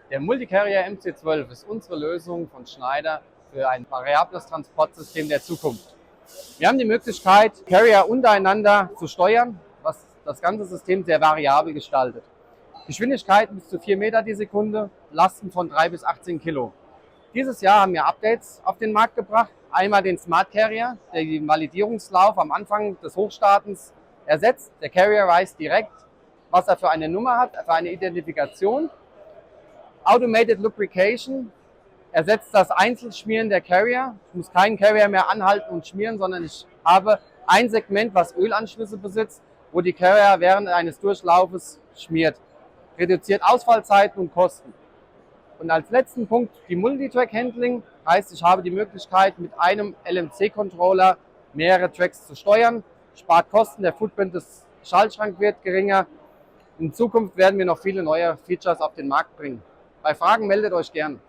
Der Multicarrier MC12 ist unsere Lösung von Schneider für ein variables Transportsystem der Zukunft. Wir haben die Möglichkeit, Carrier untereinander zu steuern, was das ganze System sehr variabel gestaltet. Geschwindigkeiten bis zu 4 Meter die Sekunde, Lasten von 3 bis 18 Kilo. Dieses Jahr haben wir Updates auf den Markt gebracht. Einmal den Smart Carrier, der den Validierungslauf am Anfang des Hochstartens ersetzt. Der Carrier weiß direkt, was er für eine Nummer hat, für eine Identifikation. Automated Lubrication ersetzt das Einzelschmieren der Carrier. Ich muss keinen Carrier mehr anhalten und schmieren, sondern ich habe ein Segment, was Ölanschlüsse besitzt, wo die Carrier während eines Durchlaufes schmiert. Reduziert Ausfallzeiten und Kosten. Und als letzten Punkt die Multitrack-Handling, heißt, ich habe die Möglichkeit, mit einem LMC-Controller mehrere Tracks zu steuern, spart Kosten, der Footprint des Schaltschranks wird geringer. In Zukunft werden wir noch viele neue Features auf den Markt bringen. Bei Fragen meldet euch gern.